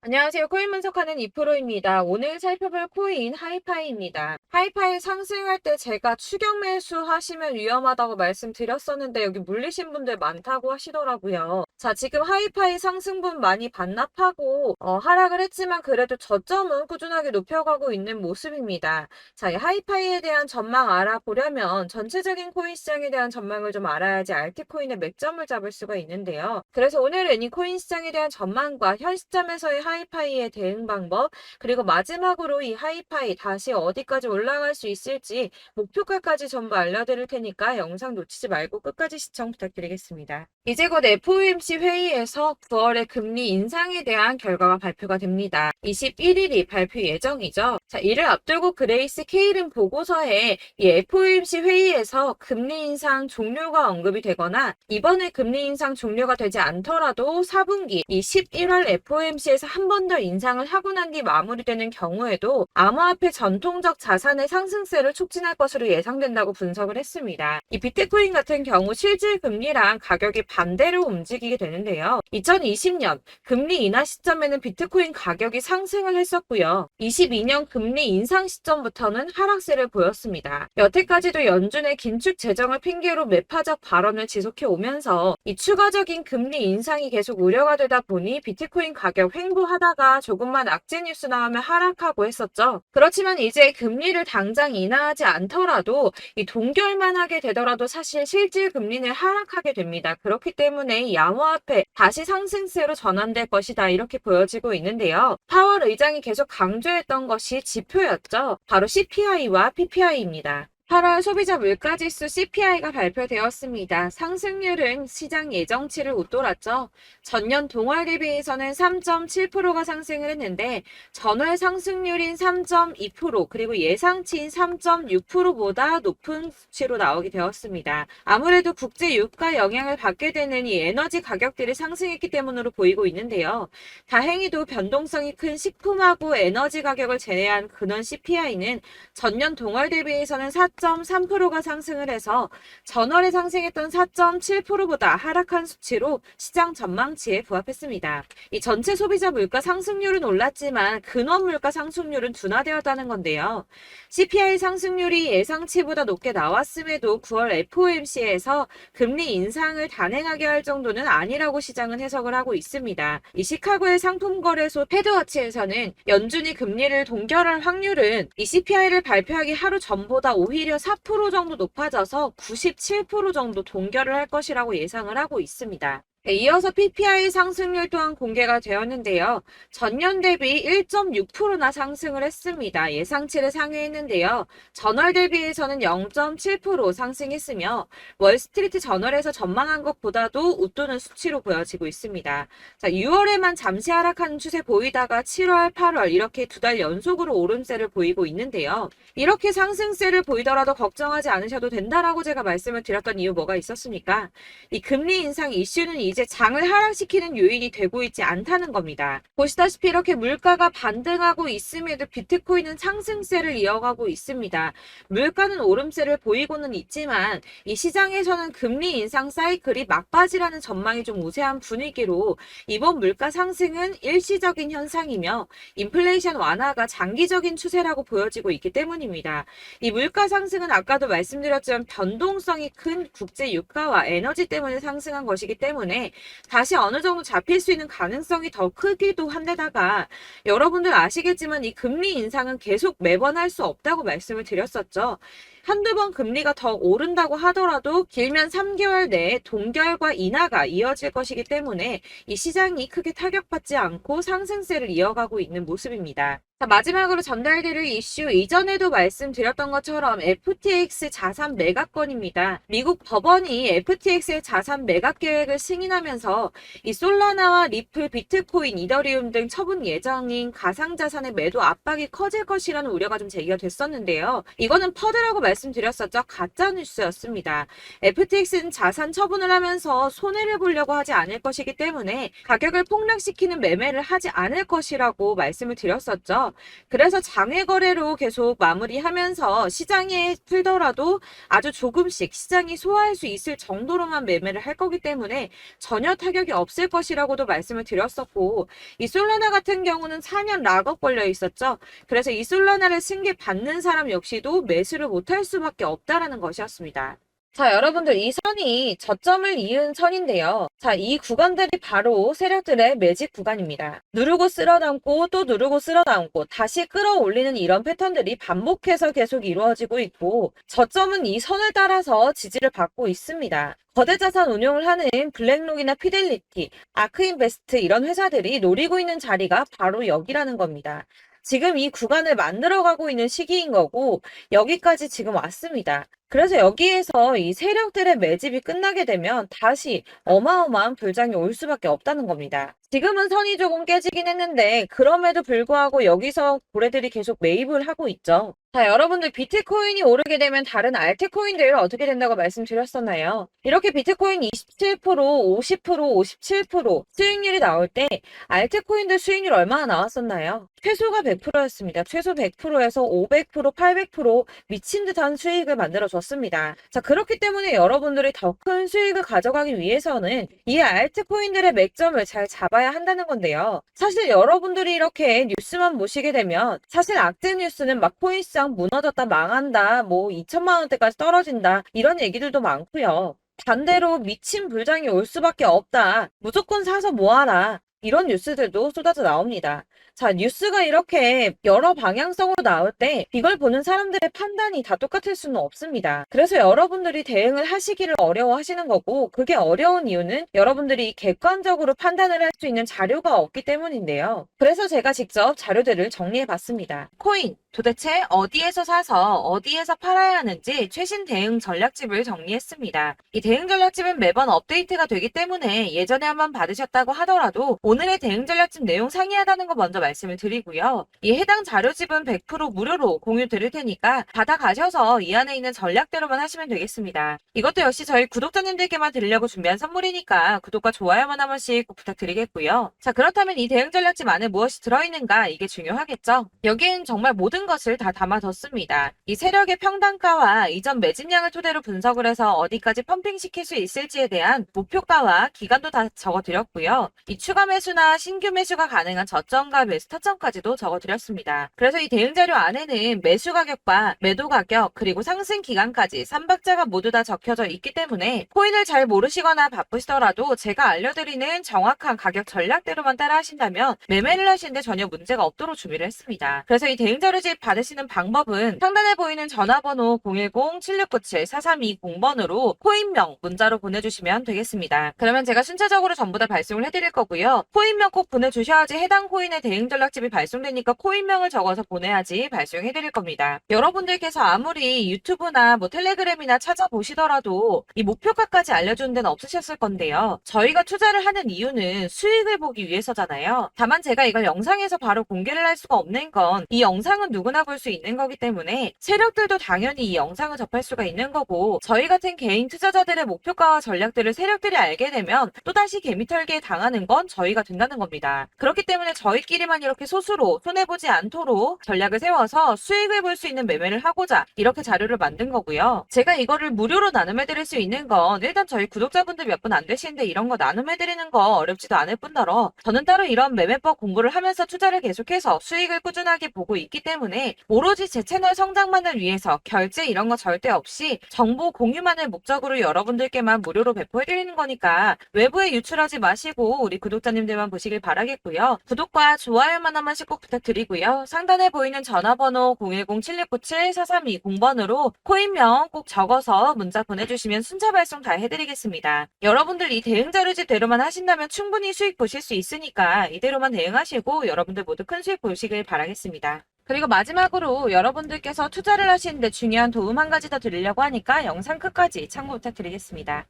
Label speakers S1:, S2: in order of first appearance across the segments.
S1: 안녕하세요. 코인 분석하는 이프로입니다. 오늘 살펴볼 코인 하이파이입니다. 하이파이 상승할 때 제가 추격 매수 하시면 위험하다고 말씀드렸었는데 여기 물리신 분들 많다고 하시더라고요. 자, 지금 하이파이 상승분 많이 반납하고 하락을 했지만 그래도 저점은 꾸준하게 높여가고 있는 모습입니다. 자, 이 하이파이에 대한 전망 알아보려면 전체적인 코인 시장에 대한 전망을 좀 알아야지 알트코인의 맥점을 잡을 수가 있는데요. 그래서 오늘은 이 코인 시장에 대한 전망과 현 시점에서의 하이파이의 대응 방법, 그리고 마지막으로 이 하이파이 다시 어디까지 올라갈 수 있을지 목표가까지 전부 알려드릴 테니까 영상 놓치지 말고 끝까지 시청 부탁드리겠습니다. 이제 곧 FOMC 회의에서 9월의 금리 인상에 대한 결과가 발표가 됩니다. 21일이 발표 예정이죠. 자, 이를 앞두고 그레이스 케일은 보고서에 이 FOMC 회의에서 금리 인상 종료가 언급이 되거나 이번에 금리 인상 종료가 되지 않더라도 4분기 이 11월 FOMC에서 한 번 더 인상을 하고 난 뒤 마무리되는 경우에도 암호화폐 전통적 자산의 상승세를 촉진할 것으로 예상된다고 분석을 했습니다. 이 비트코인 같은 경우 실질 금리랑 가격이 반대로 움직이게 되는데요. 2020년 금리 인하 시점에는 비트코인 가격이 상승을 했었고요. 22년 금리 인상 시점부터는 하락세를 보였습니다. 여태까지도 연준의 긴축 재정을 핑계로 매파적 발언을 지속해 오면서 이 추가적인 금리 인상이 계속 우려가 되다 보니 비트코인 가격 횡보하다가 조금만 악재 뉴스 나오면 하락하고 했었죠. 그렇지만 이제 금리를 당장 인하하지 않더라도 이 동결만 하게 되더라도 사실 실질 금리는 하락하게 됩니다. 그렇기 때문에 이 암호화폐 다시 상승세로 전환될 것이다 이렇게 보여지고 있는데요. 파월 의장이 계속 강조했던 것이 지표였죠. 바로 CPI와 PPI입니다. 8월 소비자 물가지수 CPI가 발표되었습니다. 상승률은 시장 예정치를 웃돌았죠. 전년 동월 대비해서는 3.7%가 상승을 했는데 전월 상승률인 3.2% 그리고 예상치인 3.6%보다 높은 수치로 나오게 되었습니다. 아무래도 국제 유가 영향을 받게 되는 이 에너지 가격들이 상승했기 때문으로 보이고 있는데요. 다행히도 변동성이 큰 식품하고 에너지 가격을 제외한 근원 CPI는 전년 동월 대비해서는 4.3%가 상승을 해서 전월에 상승했던 4.7%보다 하락한 수치로 시장 전망치에 부합했습니다. 이 전체 소비자 물가 상승률은 올랐지만 근원 물가 상승률은 둔화되었다는 건데요. CPI 상승률이 예상치보다 높게 나왔음에도 9월 FOMC에서 금리 인상을 단행하게 할 정도는 아니라고 시장은 해석을 하고 있습니다. 이 시카고의 상품거래소 패드워치에서는 연준이 금리를 동결할 확률은 이 CPI를 발표하기 하루 전보다 오히려 4% 정도 높아져서 97% 정도 동결을 할 것이라고 예상을 하고 있습니다. 네, 이어서 PPI 상승률 또한 공개가 되었는데요. 전년 대비 1.6%나 상승을 했습니다. 예상치를 상회했는데요. 전월 대비해서는 0.7% 상승했으며 월스트리트 저널에서 전망한 것보다도 웃도는 수치로 보여지고 있습니다. 자, 6월에만 잠시 하락하는 추세 보이다가 7월, 8월 이렇게 두 달 연속으로 오름세를 보이고 있는데요. 이렇게 상승세를 보이더라도 걱정하지 않으셔도 된다라고 제가 말씀을 드렸던 이유 뭐가 있었습니까? 이 금리 인상 이슈는 이제 장을 하락시키는 요인이 되고 있지 않다는 겁니다. 보시다시피 이렇게 물가가 반등하고 있음에도 비트코인은 상승세를 이어가고 있습니다. 물가는 오름세를 보이고는 있지만 이 시장에서는 금리 인상 사이클이 막바지라는 전망이 좀 우세한 분위기로 이번 물가 상승은 일시적인 현상이며 인플레이션 완화가 장기적인 추세라고 보여지고 있기 때문입니다. 이 물가 상승은 아까도 말씀드렸지만 변동성이 큰 국제 유가와 에너지 때문에 상승한 것이기 때문에 다시 어느 정도 잡힐 수 있는 가능성이 더 크기도 한데다가 여러분들 아시겠지만 이 금리 인상은 계속 매번 할 수 없다고 말씀을 드렸었죠. 한두 번 금리가 더 오른다고 하더라도 길면 3개월 내에 동결과 인하가 이어질 것이기 때문에 이 시장이 크게 타격받지 않고 상승세를 이어가고 있는 모습입니다. 자, 마지막으로 전달드릴 이슈 이전에도 말씀드렸던 것처럼 FTX 자산 매각건입니다. 미국 법원이 FTX의 자산 매각 계획을 승인하면서 이 솔라나와 리플, 비트코인, 이더리움 등 처분 예정인 가상자산의 매도 압박이 커질 것이라는 우려가 좀 제기가 됐었는데요. 이거는 퍼드라고 말씀드렸었죠. 가짜 뉴스였습니다. FTX는 자산 처분을 하면서 손해를 보려고 하지 않을 것이기 때문에 가격을 폭락시키는 매매를 하지 않을 것이라고 말씀을 드렸었죠. 그래서 장외 거래로 계속 마무리하면서 시장에 풀더라도 아주 조금씩 시장이 소화할 수 있을 정도로만 매매를 할 거기 때문에 전혀 타격이 없을 것이라고도 말씀을 드렸었고, 이 솔라나 같은 경우는 4년 락업 걸려 있었죠. 그래서 이 솔라나를 승계 받는 사람 역시도 매수를 못할 수밖에 없다라는 것이었습니다. 자, 여러분들 이 선이 저점을 이은 선인데요. 자, 이 구간들이 바로 세력들의 매직 구간입니다. 누르고 쓸어담고 또 누르고 쓸어담고 다시 끌어올리는 이런 패턴들이 반복해서 계속 이루어지고 있고, 저점은 이 선을 따라서 지지를 받고 있습니다. 거대 자산 운용을 하는 블랙록이나 피델리티, 아크인베스트 이런 회사들이 노리고 있는 자리가 바로 여기라는 겁니다. 지금 이 구간을 만들어가고 있는 시기인 거고, 여기까지 지금 왔습니다. 그래서 여기에서 이 세력들의 매집이 끝나게 되면 다시 어마어마한 불장이 올 수밖에 없다는 겁니다. 지금은 선이 조금 깨지긴 했는데 그럼에도 불구하고 여기서 고래들이 계속 매입을 하고 있죠. 자, 여러분들 비트코인이 오르게 되면 다른 알트코인들 어떻게 된다고 말씀드렸었나요? 이렇게 비트코인 27%, 50%, 57% 수익률이 나올 때 알트코인들 수익률 얼마나 나왔었나요? 최소가 100%였습니다. 최소 100%에서 500%, 800% 미친 듯한 수익을 만들어줬습니다. 자, 그렇기 때문에 여러분들이 더 큰 수익을 가져가기 위해서는 이 알트코인들의 맥점을 잘 잡아야 한다는 건데요. 사실 여러분들이 이렇게 뉴스만 보시게 되면 사실 악재 뉴스는 막 코인시장 무너졌다, 망한다, 뭐 2천만 원대까지 떨어진다 이런 얘기들도 많고요. 반대로 미친 불장이 올 수밖에 없다. 무조건 사서 모아라. 이런 뉴스들도 쏟아져 나옵니다. 자, 뉴스가 이렇게 여러 방향성으로 나올 때 이걸 보는 사람들의 판단이 다 똑같을 수는 없습니다. 그래서 여러분들이 대응을 하시기를 어려워하시는 거고, 그게 어려운 이유는 여러분들이 객관적으로 판단을 할 수 있는 자료가 없기 때문인데요. 그래서 제가 직접 자료들을 정리해 봤습니다. 코인 도대체 어디에서 사서 어디에서 팔아야 하는지 최신 대응 전략집을 정리했습니다. 이 대응 전략집은 매번 업데이트가 되기 때문에 예전에 한번 받으셨다고 하더라도 오늘의 대응 전략집 내용 상이하다는 거 먼저 말씀을 드리고요. 이 해당 자료집은 100% 무료로 공유 드릴 테니까 받아가셔서 이 안에 있는 전략대로만 하시면 되겠습니다. 이것도 역시 저희 구독자님들께만 드리려고 준비한 선물이니까 구독과 좋아요만 한 번씩 꼭 부탁드리겠고요. 자, 그렇다면 이 대응 전략집 안에 무엇이 들어있는가, 이게 중요하겠죠? 여기엔 정말 모든 것을 다 담아뒀습니다. 이 세력의 평단가와 이전 매집량을 토대로 분석을 해서 어디까지 펌핑시킬 수 있을지에 대한 목표가와 기간도 다 적어드렸고요. 이 추가 매수나 신규 매수가 가능한 저점과 매수 타점까지도 적어드렸습니다. 그래서 이 대응 자료 안에는 매수 가격과 매도 가격 그리고 상승 기간까지 3박자가 모두 다 적혀져 있기 때문에 코인을 잘 모르시거나 바쁘시더라도 제가 알려드리는 정확한 가격 전략대로만 따라 하신다면 매매를 하시는데 전혀 문제가 없도록 준비를 했습니다. 그래서 이 대응 자료집 받으시는 방법은 상단에 보이는 전화번호 010-7697-4320번으로 코인명 문자로 보내주시면 되겠습니다. 그러면 제가 순차적으로 전부 다 발송을 해드릴 거고요. 코인명 꼭 보내주셔야지 해당 코인의 대응 전략집이 발송되니까 코인명을 적어서 보내야지 발송해드릴 겁니다. 여러분들께서 아무리 유튜브나 뭐 텔레그램이나 찾아보시더라도 이 목표가까지 알려주는 데는 없으셨을 건데요. 저희가 투자를 하는 이유는 수익을 보기 위해서잖아요. 다만 제가 이걸 영상에서 바로 공개를 할 수가 없는 건 이 영상은 누구나 볼 수 있는 거기 때문에 세력들도 당연히 이 영상을 접할 수가 있는 거고, 저희 같은 개인 투자자들의 목표가와 전략들을 세력들이 알게 되면 또다시 개미털기에 당하는 건 저희가 된다는 겁니다. 그렇기 때문에 저희끼리만 이렇게 소수로 손해보지 않도록 전략을 세워서 수익을 볼 수 있는 매매를 하고자 이렇게 자료를 만든 거고요. 제가 이거를 무료로 나눔해드릴 수 있는 건 일단 저희 구독자분들 몇 분 안 되시는데 이런 거 나눔해드리는 거 어렵지도 않을 뿐더러 저는 따로 이런 매매법 공부를 하면서 투자를 계속해서 수익을 꾸준하게 보고 있기 때문에 오로지 제 채널 성장만을 위해서 결제 이런 거 절대 없이 정보 공유만을 목적으로 여러분들께만 무료로 배포해드리는 거니까 외부에 유출하지 마시고 우리 구독자님들만 보시길 바라겠고요. 구독과 좋아요만 한 번씩 꼭 부탁드리고요. 상단에 보이는 전화번호 010-7697-4320번으로 코인명 꼭 적어서 문자 보내주시면 순차 발송 다 해드리겠습니다. 여러분들 이 대응 자료집대로만 하신다면 충분히 수익 보실 수 있으니까 이대로만 대응하시고 여러분들 모두 큰 수익 보시길 바라겠습니다. 그리고 마지막으로 여러분들께서 투자를 하시는데 중요한 도움 한 가지 더 드리려고 하니까 영상 끝까지 참고 부탁드리겠습니다.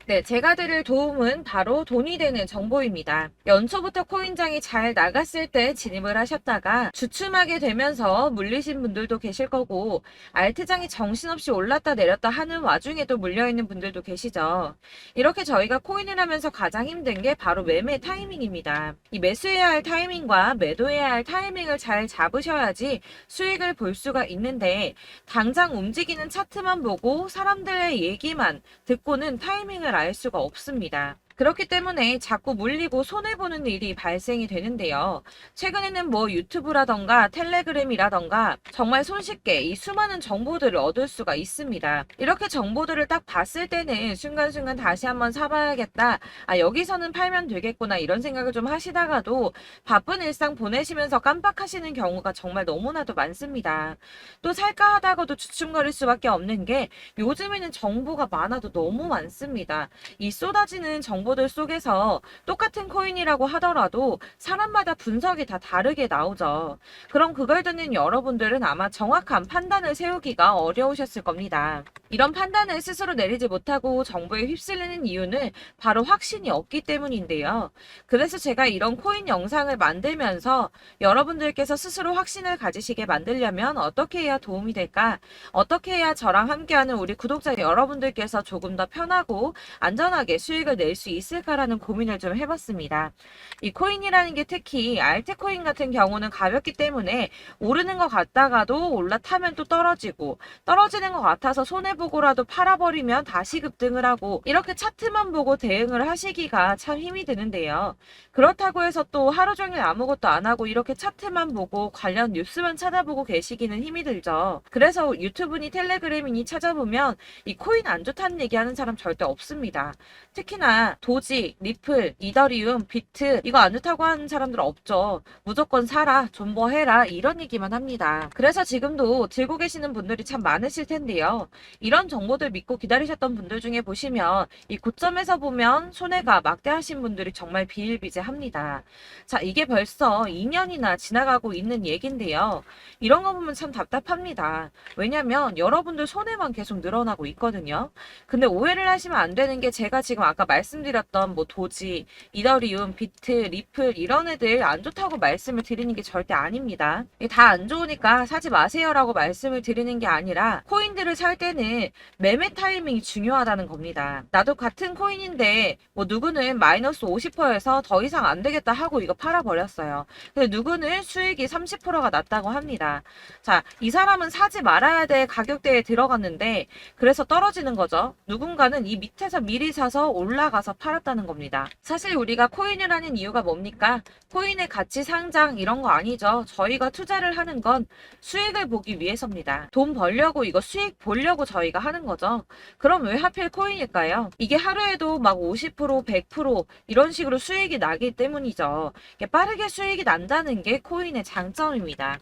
S1: 네, 제가 드릴 도움은 바로 돈이 되는 정보입니다. 연초부터 코인장이 잘 나갔을 때 진입을 하셨다가 주춤하게 되면서 물리신 분들도 계실 거고, 알트장이 정신없이 올랐다 내렸다 하는 와중에도 물려있는 분들도 계시죠. 이렇게 저희가 코인을 하면서 가장 힘든 게 바로 매매 타이밍입니다. 이 매수해야 할 타이밍과 매도해야 할 타이밍을 잘 잡으셔야지 수익을 볼 수가 있는데, 당장 움직이는 차트만 보고 사람들의 얘기만 듣고는 타이밍을 알 수가 없습니다. 그렇기 때문에 자꾸 물리고 손해보는 일이 발생이 되는데요. 최근에는 뭐 유튜브라던가 텔레그램이라던가 정말 손쉽게 이 수많은 정보들을 얻을 수가 있습니다. 이렇게 정보들을 딱 봤을 때는 순간순간 다시 한번 사봐야겠다. 아, 여기서는 팔면 되겠구나. 이런 생각을 좀 하시다가도 바쁜 일상 보내시면서 깜빡하시는 경우가 정말 너무나도 많습니다. 또 살까 하다가도 주춤거릴 수밖에 없는 게 요즘에는 정보가 많아도 너무 많습니다. 이 쏟아지는 정보들 속에서 똑같은 코인이라고 하더라도 사람마다 분석이 다 다르게 나오죠. 그럼 그걸 듣는 여러분들은 아마 정확한 판단을 세우기가 어려우셨을 겁니다. 이런 판단을 스스로 내리지 못하고 정보에 휩쓸리는 이유는 바로 확신이 없기 때문인데요. 그래서 제가 이런 코인 영상을 만들면서 여러분들께서 스스로 확신을 가지시게 만들려면 어떻게 해야 도움이 될까? 어떻게 해야 저랑 함께하는 우리 구독자 여러분들께서 조금 더 편하고 안전하게 수익을 낼 수 있을까라는 고민을 좀 해봤습니다. 이 코인이라는 게 특히 알트코인 같은 경우는 가볍기 때문에 오르는 것 같다가도 올라타면 또 떨어지고, 떨어지는 것 같아서 손해보고라도 팔아버리면 다시 급등을 하고, 이렇게 차트만 보고 대응을 하시기가 참 힘이 드는데요. 그렇다고 해서 또 하루 종일 아무것도 안 하고 이렇게 차트만 보고 관련 뉴스만 찾아보고 계시기는 힘이 들죠. 그래서 유튜브니 텔레그램이니 찾아보면 이 코인 안 좋다는 얘기하는 사람 절대 없습니다. 특히나 도지, 리플, 이더리움, 비트 이거 안 좋다고 하는 사람들 없죠. 무조건 사라, 존버해라 이런 얘기만 합니다. 그래서 지금도 들고 계시는 분들이 참 많으실 텐데요. 이런 정보들 믿고 기다리셨던 분들 중에 보시면 이 고점에서 보면 손해가 막대하신 분들이 정말 비일비재합니다. 자, 이게 벌써 2년이나 지나가고 있는 얘긴데요. 이런 거 보면 참 답답합니다. 왜냐면 여러분들 손해만 계속 늘어나고 있거든요. 근데 오해를 하시면 안 되는 게 제가 지금 아까 말씀드렸던 뭐 도지, 이더리움, 비트, 리플 이런 애들 안 좋다고 말씀을 드리는 게 절대 아닙니다. 다 안 좋으니까 사지 마세요라고 말씀을 드리는 게 아니라 코인들을 살 때는 매매 타이밍이 중요하다는 겁니다. 나도 같은 코인인데 뭐 누구는 마이너스 50%에서 더 이상 안 되겠다 하고 이거 팔아버렸어요. 근데 누구는 수익이 30%가 났다고 합니다. 자, 이 사람은 사지 말아야 될 가격대에 들어갔는데 그래서 떨어지는 거죠. 누군가는 이 밑에서 미리 사서 올라가서 팔았다는 겁니다. 사실 우리가 코인을 하는 이유가 뭡니까? 코인의 가치 상장 이런 거 아니죠. 저희가 투자를 하는 건 수익을 보기 위해서입니다. 돈 벌려고 이거 수익 보려고 저희가 하는 거죠. 그럼 왜 하필 코인일까요? 이게 하루에도 막 50%, 100% 이런 식으로 수익이 나기 때문이죠. 빠르게 수익이 난다는 게 코인의 장점입니다.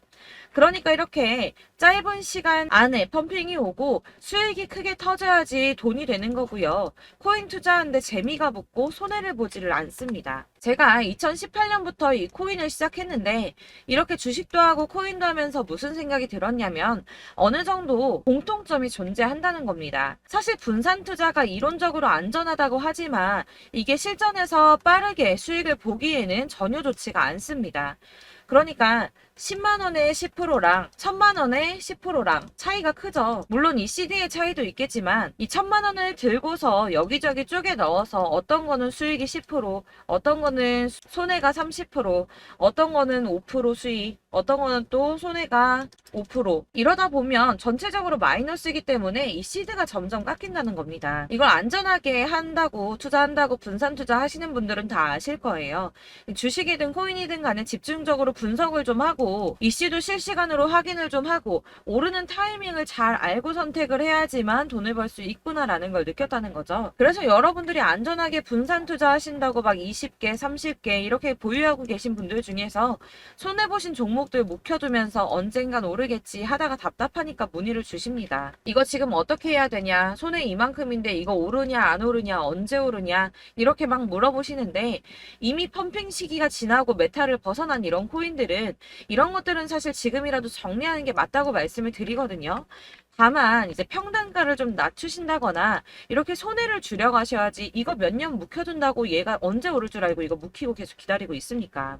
S1: 그러니까 이렇게 짧은 시간 안에 펌핑이 오고 수익이 크게 터져야지 돈이 되는 거고요. 코인 투자하는데 재미가 붙고 손해를 보지를 않습니다. 제가 2018년부터 이 코인을 시작했는데 이렇게 주식도 하고 코인도 하면서 무슨 생각이 들었냐면 어느 정도 공통점이 존재한다는 겁니다. 사실 분산 투자가 이론적으로 안전하다고 하지만 이게 실전에서 빠르게 수익을 보기에는 전혀 좋지가 않습니다. 그러니까 10만 원에 10%랑 1000만 원에 10%랑 차이가 크죠. 물론 이 CD의 차이도 있겠지만 이 1000만 원을 들고서 여기저기 쪼개 넣어서 어떤 거는 수익이 10%, 어떤 거는 손해가 30%, 어떤 거는 5% 수익, 어떤 거는 또 손해가 5%. 이러다 보면 전체적으로 마이너스이기 때문에 이 시드가 점점 깎인다는 겁니다. 이걸 안전하게 한다고 투자한다고 분산 투자 하시는 분들은 다 아실 거예요. 주식이든 코인이든 간에 집중적으로 분석을 좀 하고 이슈도 실시간으로 확인을 좀 하고 오르는 타이밍을 잘 알고 선택을 해야지만 돈을 벌 수 있구나라는 걸 느꼈다는 거죠. 그래서 여러분들이 안전하게 분산 투자하신다고 막 20개, 30개 이렇게 보유하고 계신 분들 중에서 손해보신 종목들 묵혀두면서 언젠간 오르겠지 하다가 답답하니까 문의를 주십니다. 이거 지금 어떻게 해야 되냐? 손해 이만큼인데 이거 오르냐 안 오르냐 언제 오르냐 이렇게 막 물어보시는데 이미 펌핑 시기가 지나고 메타를 벗어난 이런 코인들은 이런 것들은 사실 지금이라도 정리하는 게 맞다고 말씀을 드리거든요. 다만 이제 평단가를 좀 낮추신다거나 이렇게 손해를 줄여 가셔야지. 이거 몇 년 묵혀둔다고 얘가 언제 오를 줄 알고 이거 묵히고 계속 기다리고 있습니까?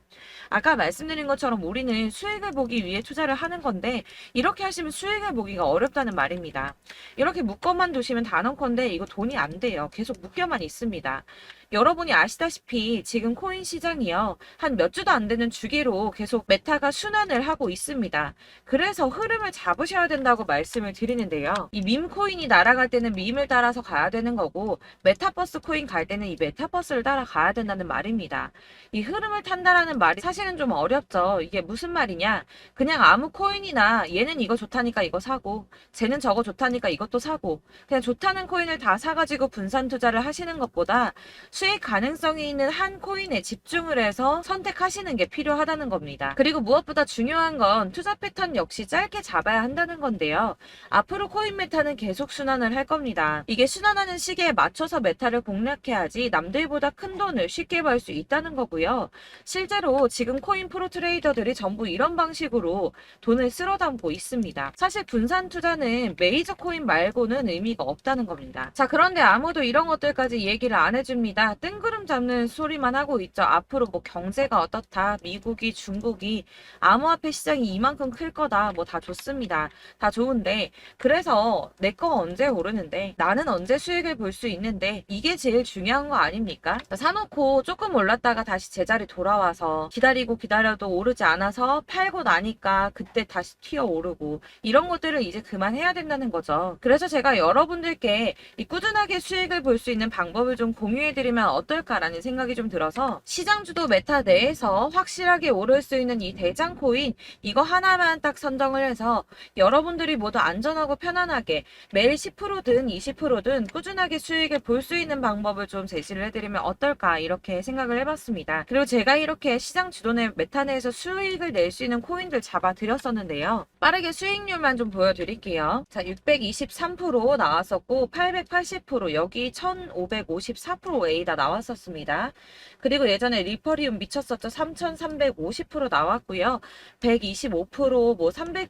S1: 아까 말씀드린 것처럼 우리는 수익을 보기 위해 투자를 하는 건데 이렇게 하시면 수익을 보기가 어렵다는 말입니다. 이렇게 묶어만 두시면 단언컨대 이거 돈이 안 돼요. 계속 묶여만 있습니다. 여러분이 아시다시피 지금 코인 시장이요. 한 몇 주도 안 되는 주기로 계속 메타가 순환을 하고 있습니다. 그래서 흐름을 잡으셔야 된다고 말씀을 드리는데요. 이 밈 코인이 날아갈 때는 밈을 따라서 가야 되는 거고 메타버스 코인 갈 때는 이 메타버스를 따라가야 된다는 말입니다. 이 흐름을 탄다라는 말이 사실은 좀 어렵죠. 이게 무슨 말이냐? 그냥 아무 코인이나 얘는 이거 좋다니까 이거 사고 쟤는 저거 좋다니까 이것도 사고 그냥 좋다는 코인을 다 사가지고 분산 투자를 하시는 것보다 수익 가능성이 있는 한 코인에 집중을 해서 선택하시는 게 필요하다는 겁니다. 그리고 무엇보다 중요한 건 투자 패턴 역시 짧게 잡아야 한다는 건데요. 앞으로 코인 메타는 계속 순환을 할 겁니다. 이게 순환하는 시기에 맞춰서 메타를 공략해야지 남들보다 큰 돈을 쉽게 벌 수 있다는 거고요. 실제로 지금 코인 프로 트레이더들이 전부 이런 방식으로 돈을 쓸어 담고 있습니다. 사실 분산 투자는 메이저 코인 말고는 의미가 없다는 겁니다. 자, 그런데 아무도 이런 것들까지 얘기를 안 해줍니다. 뜬구름 잡는 소리만 하고 있죠. 앞으로 뭐 경제가 어떻다, 미국이, 중국이, 암호화폐 시장이 이만큼 클 거다, 뭐 다 좋습니다. 다 좋은데, 그래서 내 거 언제 오르는데, 나는 언제 수익을 볼 수 있는데, 이게 제일 중요한 거 아닙니까? 사놓고 조금 올랐다가 다시 제자리 돌아와서 기다리고 기다려도 오르지 않아서 팔고 나니까 그때 다시 튀어 오르고, 이런 것들을 이제 그만해야 된다는 거죠. 그래서 제가 여러분들께 이 꾸준하게 수익을 볼 수 있는 방법을 좀 공유해드리면 어떨까라는 생각이 좀 들어서 시장주도 메타 내에서 확실하게 오를 수 있는 이 대장 코인 이거 하나만 딱 선정을 해서 여러분들이 모두 안전하고 편안하게 매일 10%든 20%든 꾸준하게 수익을 볼 수 있는 방법을 좀 제시를 해드리면 어떨까 이렇게 생각을 해봤습니다. 그리고 제가 이렇게 시장 주도내 메타 내에서 수익을 낼 수 있는 코인들 잡아드렸었는데요. 빠르게 수익률만 좀 보여드릴게요. 자, 623% 나왔었고 880% 여기 1554% 다 나왔었습니다. 그리고 예전에 리퍼리움 미쳤었죠. 3350% 나왔고요. 125%, 뭐 300%,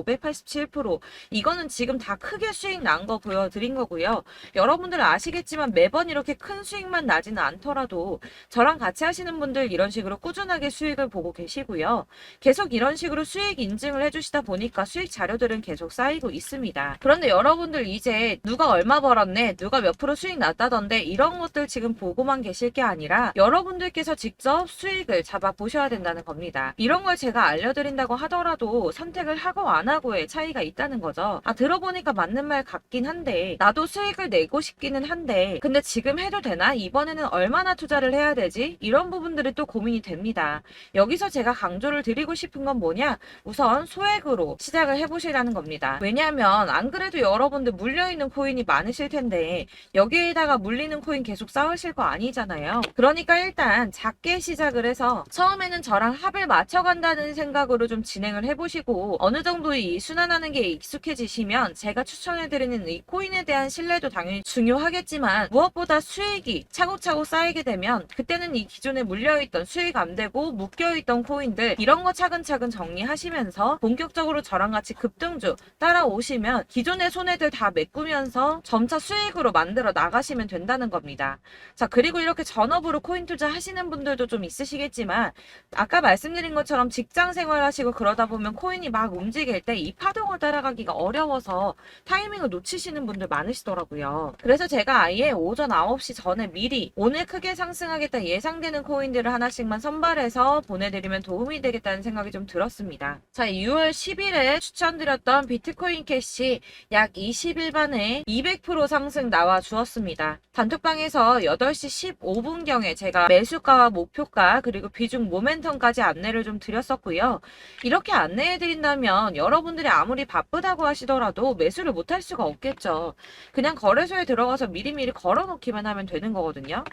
S1: 587% 이거는 지금 다 크게 수익 난 거 보여드린 거고요. 여러분들 아시겠지만 매번 이렇게 큰 수익만 나지는 않더라도 저랑 같이 하시는 분들 이런 식으로 꾸준하게 수익을 보고 계시고요. 계속 이런 식으로 수익 인증을 해주시다 보니까 수익 자료들은 계속 쌓이고 있습니다. 그런데 여러분들 이제 누가 얼마 벌었네, 누가 몇 프로 수익 났다던데 이런 것들 지금 보고만 계실 게 아니라 여러분들께서 직접 수익을 잡아 보셔야 된다는 겁니다. 이런 걸 제가 알려드린다고 하더라도 선택을 하고 안 하고의 차이가 있다는 거죠. 아, 들어보니까 맞는 말 같긴 한데 나도 수익을 내고 싶기는 한데 근데 지금 해도 되나? 이번에는 얼마나 투자를 해야 되지? 이런 부분들이 또 고민이 됩니다. 여기서 제가 강조를 드리고 싶은 건 뭐냐? 우선 소액으로 시작을 해보시라는 겁니다. 왜냐하면 안 그래도 여러분들 물려있는 코인이 많으실 텐데 여기에다가 물리는 코인 계속 쌓으실 거 아니잖아요. 그러니까 일단 작게 시작을 해서 처음에는 저랑 합을 맞춰간다는 생각으로 좀 진행을 해보시고 어느 정도 이 순환하는 게 익숙해지시면 제가 추천해드리는 이 코인에 대한 신뢰도 당연히 중요하겠지만 무엇보다 수익이 차곡차곡 쌓이게 되면 그때는 이 기존에 물려있던 수익 안 되고 묶여있던 코인들 이런 거 차근차근 정리하시면서 본격적으로 저랑 같이 급등주 따라오시면 기존의 손해들 다 메꾸면서 점차 수익으로 만들어 나가시면 된다는 겁니다. 자, 그리고 이렇게 전업으로 코인 투자 하시는 분들도 좀 있으시겠지만 아까 말씀드린 것처럼 직장 생활 하시고 그러다 보면 코인이 막 움직일 때 이 파동을 따라가기가 어려워서 타이밍을 놓치시는 분들 많으시더라고요. 그래서 제가 아예 오전 9시 전에 미리 오늘 크게 상승하겠다 예상되는 코인들을 하나씩만 선발해서 보내드리면 도움이 되겠다는 생각이 좀 들었습니다. 자, 6월 10일에 추천드렸던 비트코인 캐시 약 20일 만에 200% 상승 나와 주었습니다. 단톡방에서 8시 15분경에 제가 매수가와 목표가 그리고 비중 모멘텀까지 안내를 좀 드렸었고요. 이렇게 안내해드린다면 여러분들이 아무리 바쁘다고 하시더라도 매수를 못할 수가 없겠죠. 그냥 거래소에 들어가서 미리미리 걸어놓기만 하면 되는 거거든요.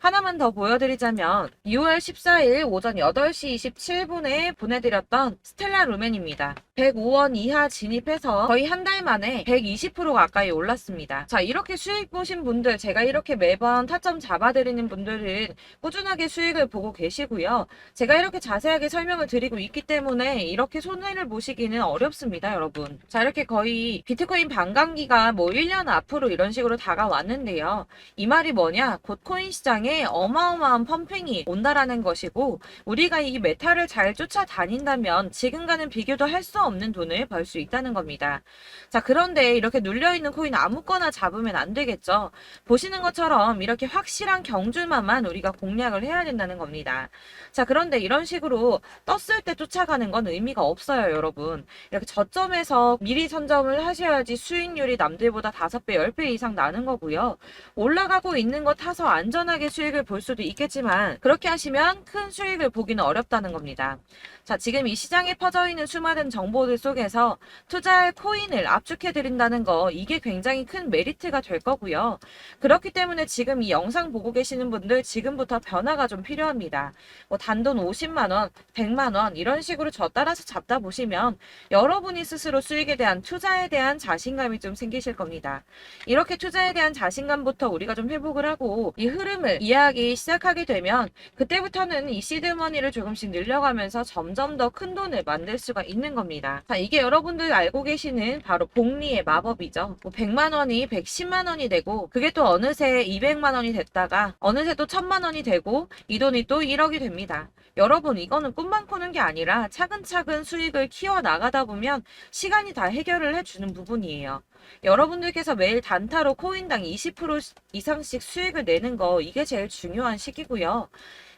S1: 하나만 더 보여드리자면 6월 14일 오전 8시 27분에 보내드렸던 스텔라 루멘입니다. 105원 이하 진입해서 거의 한 달 만에 120% 가까이 올랐습니다. 자, 이렇게 수익 보신 분들, 제가 이렇게 매번 타점 잡아드리는 분들은 꾸준하게 수익을 보고 계시고요. 제가 이렇게 자세하게 설명을 드리고 있기 때문에 이렇게 손해를 보시기는 어렵습니다, 여러분. 자, 이렇게 거의 비트코인 반감기가 뭐 1년 앞으로 이런 식으로 다가왔는데요. 이 말이 뭐냐? 곧 코인 시장에 어마어마한 펌핑이 온다라는 것이고, 우리가 이 메타를 잘 쫓아다닌다면 지금과는 비교도 할 수 없는 돈을 벌 수 있다는 겁니다. 자, 그런데 이렇게 눌려있는 코인 아무거나 잡으면 안 되겠죠. 보시는 것처럼 이렇게 확실한 경주만만 우리가 공략을 해야 된다는 겁니다. 자, 그런데 이런 식으로 떴을 때 쫓아가는 건 의미가 없어요, 여러분. 이렇게 저점에서 미리 선점을 하셔야지 수익률이 남들보다 5배, 10배 이상 나는 거고요. 올라가고 있는 거 타서 안전하게 수익을 볼 수도 있겠지만 그렇게 하시면 큰 수익을 보기는 어렵다는 겁니다. 자, 지금 이 시장에 퍼져 있는 수많은 정보들 속에서 투자할 코인을 압축해 드린다는 거, 이게 굉장히 큰 메리트가 될 거고요. 그렇기 때문에 지금 이 영상 보고 계시는 분들 지금부터 변화가 좀 필요합니다. 뭐 단돈 50만 원, 100만 원 이런 식으로 저 따라서 잡다 보시면 여러분이 스스로 수익에 대한, 투자에 대한 자신감이 좀 생기실 겁니다. 이렇게 투자에 대한 자신감부터 우리가 좀 회복을 하고 이 흐름을 이해하기 시작하게 되면 그때부터는 이 시드머니를 조금씩 늘려가면서 점점 더 큰 돈을 만들 수가 있는 겁니다. 자, 이게 여러분들 알고 계시는 바로 복리의 마법이죠. 뭐 100만 원이 110만 원이 되고 그게 또 어느새 200만 원이 됐다가 어느새 또 1000만 원이 되고 이 돈이 또 1억이 됩니다. 여러분, 이거는 꿈만 꾸는 게 아니라 차근차근 수익을 키워 나가다 보면 시간이 다 해결을 해주는 부분이에요. 여러분들께서 매일 단타로 코인당 20% 이상씩 수익을 내는 거, 이게 제일 중요한 시기고요.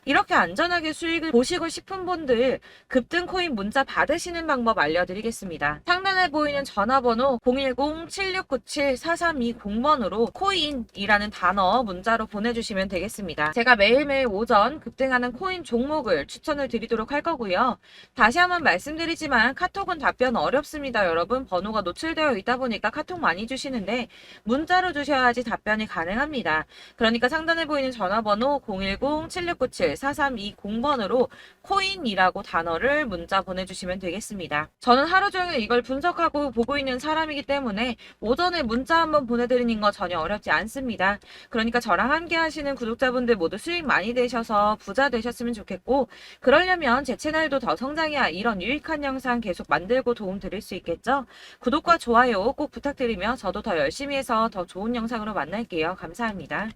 S1: 이렇게 안전하게 수익을 보시고 싶은 분들 급등 코인 문자 받으시는 방법 알려드리겠습니다. 상단에 보이는 전화번호 010-7697-4320번으로 코인이라는 단어 문자로 보내주시면 되겠습니다. 제가 매일매일 오전 급등하는 코인 종목을 추천을 드리도록 할 거고요. 다시 한번 말씀드리지만 카톡은 답변 어렵습니다. 여러분, 번호가 노출되어 있다 보니까 카톡 많이 주시는데 문자로 주셔야지 답변이 가능합니다. 그러니까 상단에 보이는 전화번호 010-7697-4320번으로 코인이라고 단어를 문자 보내주시면 되겠습니다. 저는 하루 종일 이걸 분석하고 보고 있는 사람이기 때문에 오전에 문자 한번 보내드리는 거 전혀 어렵지 않습니다. 그러니까 저랑 함께 하시는 구독자분들 모두 수익 많이 되셔서 부자 되셨으면 좋겠고, 그러려면 제 채널도 더 성장해야 이런 유익한 영상 계속 만들고 도움 드릴 수 있겠죠? 구독과 좋아요 꼭 부탁드리며 저도 더 열심히 해서 더 좋은 영상으로 만날게요. 감사합니다.